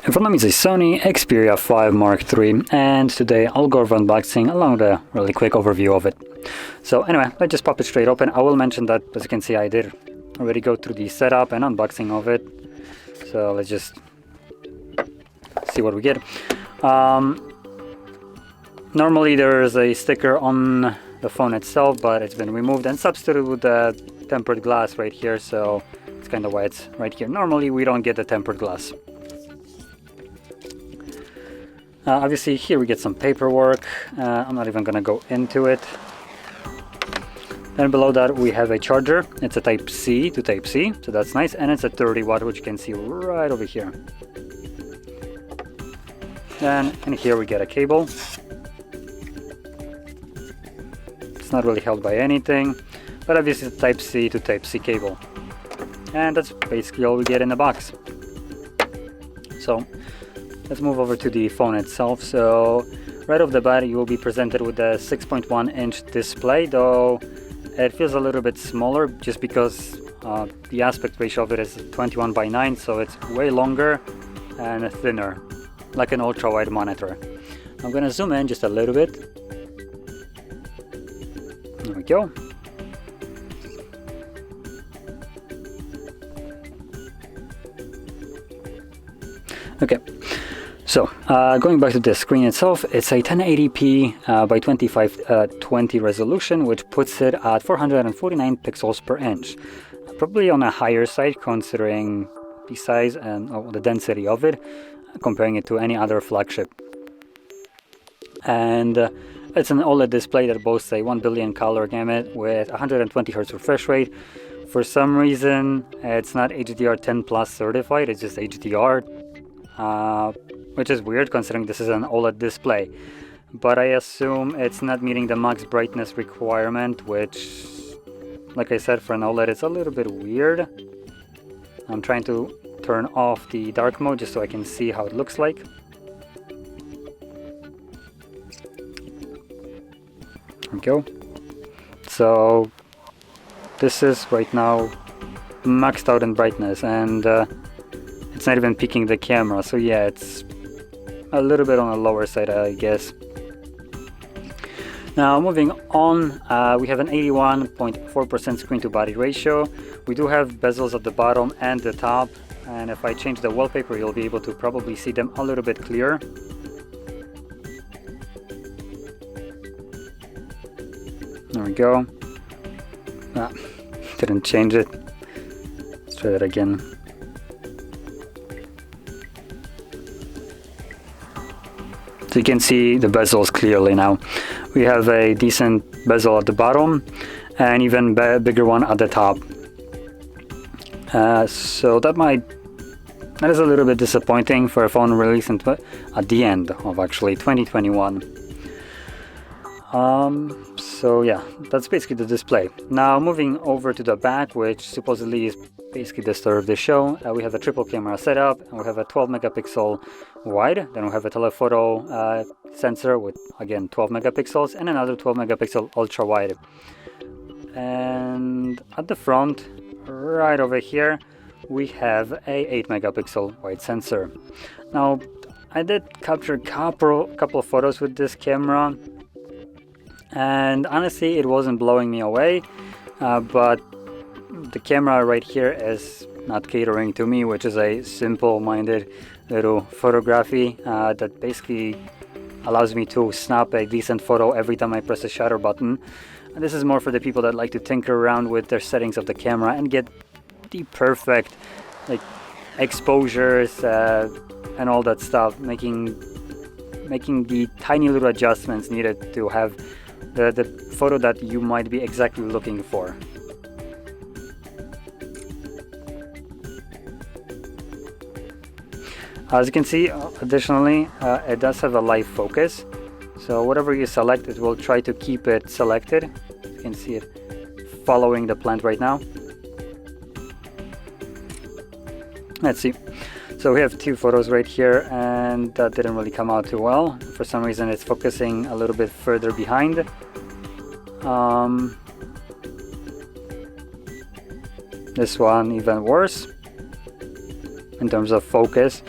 In front of me is a Sony Xperia 5 Mark III, and today I'll go over unboxing along with a really quick overview of it. So anyway, let's just pop it straight open. I will mention that, as you can see, I did already go through the setup and unboxing of it. So let's just see what we get. Normally there is a sticker on the phone itself, but it's been removed and substituted with the tempered glass right here, so it's kind of why it's right here. Normally we don't get the tempered glass. Obviously here we get some paperwork. I'm not even gonna go into it. Then below that we have a charger. It's a type C to type C, so that's nice, and it's a 30 watt, which you can see right over here. Then in here we get a cable. It's not really held by anything, but obviously it's a type C to type C cable. And that's basically all we get in the box. So let's move over to the phone itself. So right off the bat you will be presented with a 6.1 inch display, though it feels a little bit smaller just because the aspect ratio of it is 21:9, so it's way longer and thinner, like an ultra wide monitor. I'm gonna zoom in just a little bit. There we go. Okay, so going back to the screen itself, it's a 1080p by 2520 resolution, which puts it at 449 pixels per inch. Probably on a higher side considering the size and the density of it, comparing it to any other flagship. And it's an OLED display that boasts a 1 billion color gamut with 120 Hz refresh rate. For some reason it's not HDR10 plus certified, it's just HDR. Which is weird considering this is an OLED display, but I assume it's not meeting the max brightness requirement, which, like I said, for an OLED it's a little bit weird. I'm trying to turn off the dark mode just so I can see how it looks like. There we go. So this is right now maxed out in brightness, and it's not even peaking the camera, so yeah, it's a little bit on the lower side, I guess. Now moving on, we have an 81.4% screen to body ratio. We do have bezels at the bottom and the top, and if I change the wallpaper you'll be able to probably see them a little bit clearer. There we go. Didn't change it. Let's try that again. So you can see the bezels clearly now. We have a decent bezel at the bottom and even bigger one at the top. So that is a little bit disappointing for a phone released at the end of actually 2021. So yeah, that's basically the display. Now moving over to the back, which supposedly is basically the star of the show, we have a triple camera setup, and we have a 12 megapixel wide, then we have a telephoto sensor with again 12 megapixels and another 12 megapixel ultra wide. And at the front, right over here, we have a 8 megapixel wide sensor. Now I did capture a couple of photos with this camera, and honestly it wasn't blowing me away, but the camera right here is not catering to me, which is a simple-minded little photography that basically allows me to snap a decent photo every time I press the shutter button. And this is more for the people that like to tinker around with their settings of the camera and get the perfect like exposures and all that stuff, making the tiny little adjustments needed to have the photo that you might be exactly looking for. As you can see, additionally, it does have a live focus, so whatever you select, it will try to keep it selected. You can see it following the plant right now. Let's see. So we have two photos right here, and that didn't really come out too well. For some reason it's focusing a little bit further behind. This one even worse in terms of focus.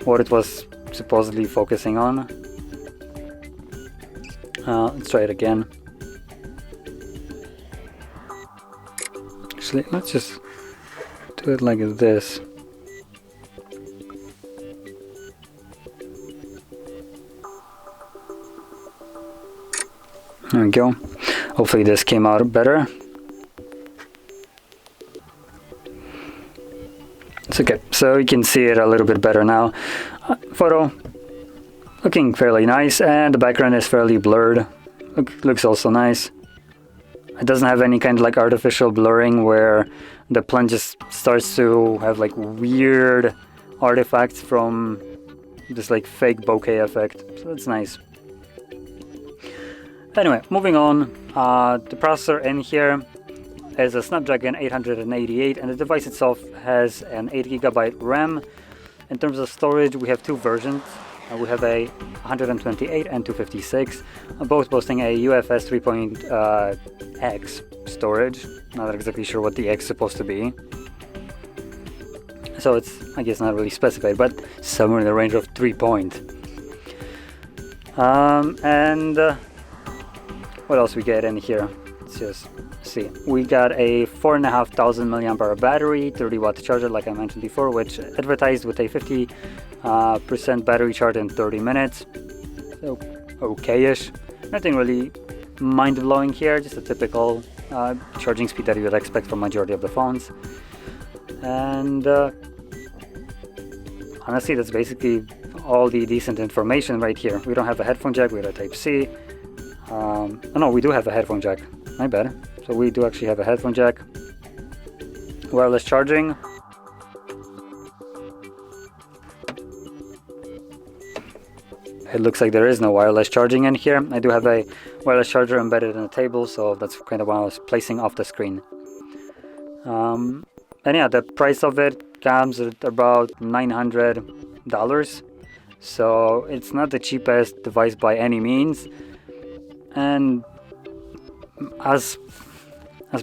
what it was supposedly focusing on. Let's try it again. Actually, let's just do it like this. There we go. Hopefully this came out better. It's okay, so you can see it a little bit better now. Photo looking fairly nice, and the background is fairly blurred. Looks also nice. It doesn't have any kind of like artificial blurring where the plane just starts to have like weird artifacts from this like fake bokeh effect. So that's nice. Anyway, moving on. The processor in here is a Snapdragon 888, and the device itself has an 8GB RAM. In terms of storage, we have two versions. We have a 128 and 256, both boasting a UFS 3.x storage. Not exactly sure what the X is supposed to be, so it's, I guess, not really specified, but somewhere in the range of 3 point. What else we get in here? Let's just see. We got a 4,500 mAh battery, 30-watt charger, like I mentioned before, which advertised with a 50% battery charge in 30 minutes. So, okay-ish. Nothing really mind-blowing here, just a typical charging speed that you would expect from majority of the phones. And honestly, that's basically all the decent information right here. We don't have a headphone jack, we have a Type-C. Oh no, we do have a headphone jack. My bad. So we do actually have a headphone jack. Wireless charging. It looks like there is no wireless charging in here. I do have a wireless charger embedded in the table, so that's kind of why I was placing off the screen. And yeah, the price of it comes at about $900. So it's not the cheapest device by any means. And as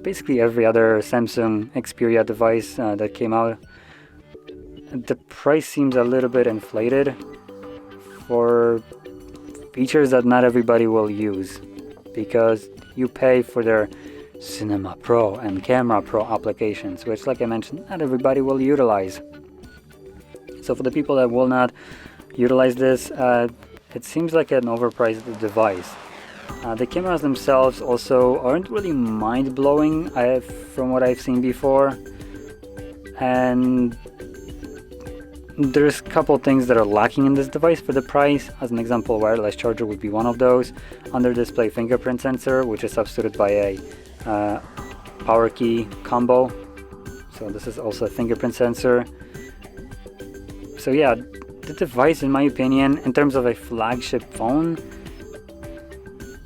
basically every other Samsung Xperia device that came out, the price seems a little bit inflated for features that not everybody will use, because you pay for their Cinema Pro and Camera Pro applications, which, like I mentioned, not everybody will utilize. So for the people that will not utilize this, it seems like an overpriced device. The cameras themselves also aren't really mind-blowing from what I've seen before, and there's a couple things that are lacking in this device for the price. As an example, wireless charger would be one of those. Under-display fingerprint sensor, which is substituted by a power key combo. So this is also a fingerprint sensor. So yeah, the device, in my opinion, in terms of a flagship phone,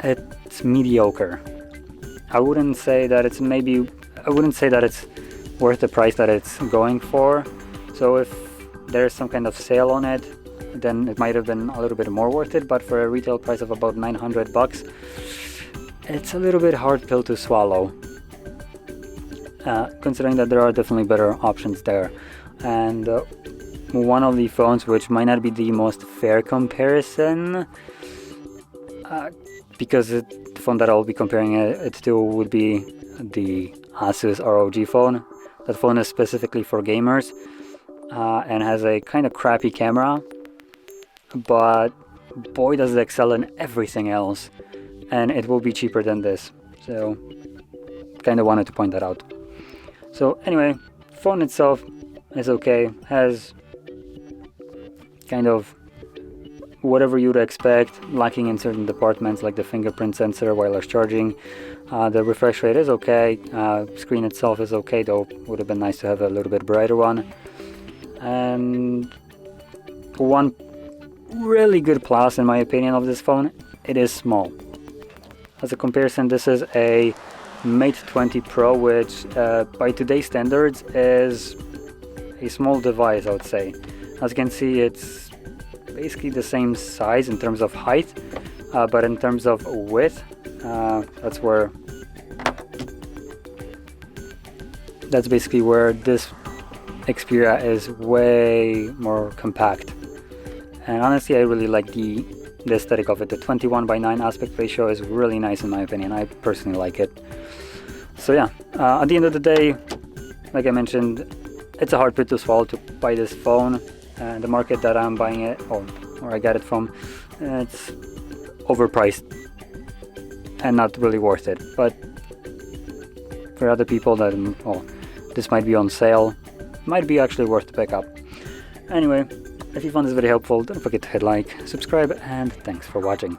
it's mediocre. I wouldn't say that it's worth the price that it's going for. So if there's some kind of sale on it, then it might have been a little bit more worth it, but for a retail price of about $900, it's a little bit hard pill to swallow, considering that there are definitely better options there. And one of the phones which might not be the most fair comparison, because the phone that I'll be comparing it to would be the Asus ROG phone. That phone is specifically for gamers and has a kind of crappy camera, but boy does it excel in everything else, and it will be cheaper than this. So kind of wanted to point that out. So anyway, phone itself is okay, has kind of whatever you'd expect, lacking in certain departments like the fingerprint sensor, wireless charging. The refresh rate is okay, screen itself is okay, though would have been nice to have a little bit brighter one. And one really good plus, in my opinion, of this phone, it is small. As a comparison, this is a Mate 20 Pro, which by today's standards is a small device, I would say. As you can see, it's basically the same size in terms of height, but in terms of width, that's basically where this Xperia is way more compact. And honestly, I really like the aesthetic of it. The 21:9 aspect ratio is really nice in my opinion. I personally like it. So yeah, at the end of the day, like I mentioned, it's a hard pill to swallow to buy this phone. The market that I'm buying it, or I got it from, it's overpriced and not really worth it. But for other people that, this might be on sale, might be actually worth to pick up. Anyway, if you found this video helpful, don't forget to hit like, subscribe, and thanks for watching.